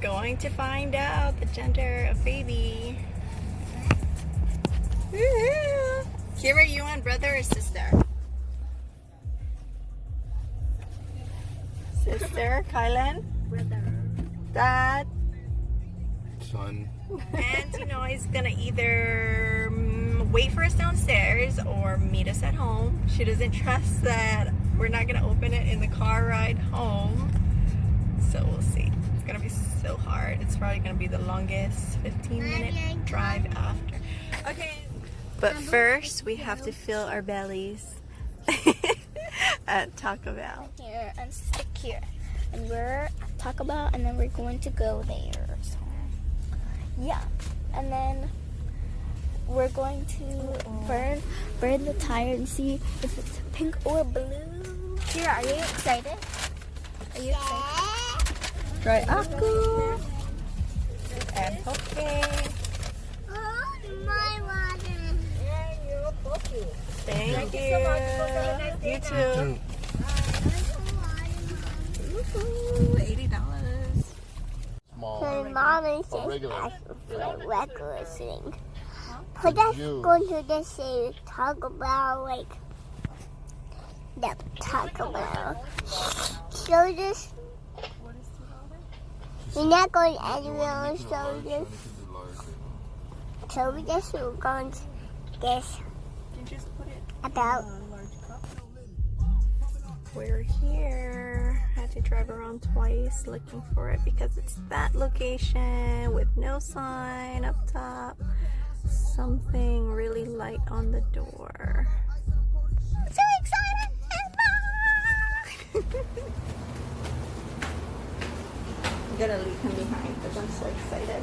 going to find out the gender of baby. Woohoo! Kira, you want brother or sister? Sister, Kylan? Brother. Dad? Son. And you know, he's gonna either wait for us downstairs or meet us at home. She doesn't trust that we're not gonna open it in the car ride home. So we'll see. It's gonna be so hard. It's probably gonna be the longest 15-minute drive after. Okay. But first, we have to fill our bellies at Taco Bell. Here and stick here. And we're at Taco Bell and then we're going to go there. So, yeah. And then we're going to burn the tire and see if it's pink or blue. Kira, are you excited? Are you excited? Dry aku and poke. Oh, my water. Thank you. You too. Ooh, $80. Small. Mommy Or says regular. that's regular thing. But that's going to just say Taco Bell, like the Taco Bell. So this, we're not going anywhere. So this, so we just we're going to guess about. We're here. Had to drive around twice looking for it because it's that location with no sign up top. Something really light on the door. So excited! I'm gonna leave him behind because I'm so excited.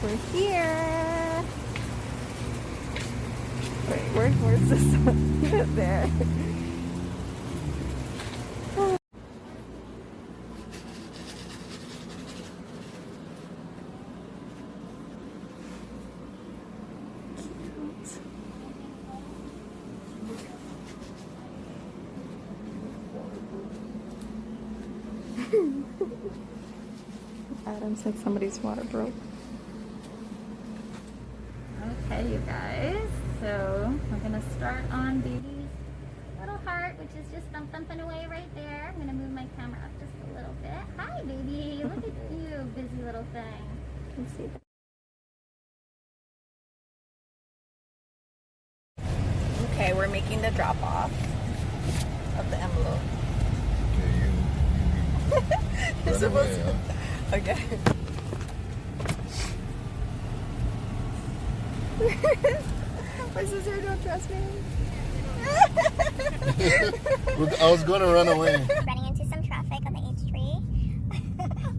We're here. Wait, where's this one? There. Adam said somebody's water broke. Okay, you guys, so we're gonna start on baby's little heart, which is just thumping away right there. I'm gonna move my camera up just a little bit. Hi, baby. Look at you, busy little thing. You can see that. Okay, we're making the drop off of the envelope. Okay, You're supposed to. huh? Okay. My sister don't trust me. I was going to run away. Running into some traffic on the H3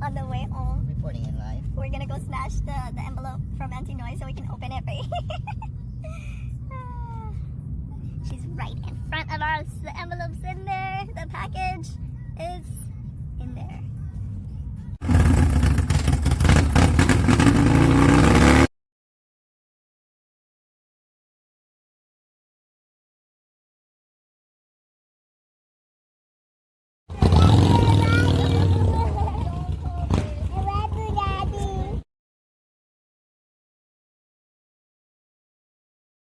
on the way home. Reporting in live. We're gonna go snatch the envelope from Auntie Noy so we can open it, right? She's right in front of us. The envelope's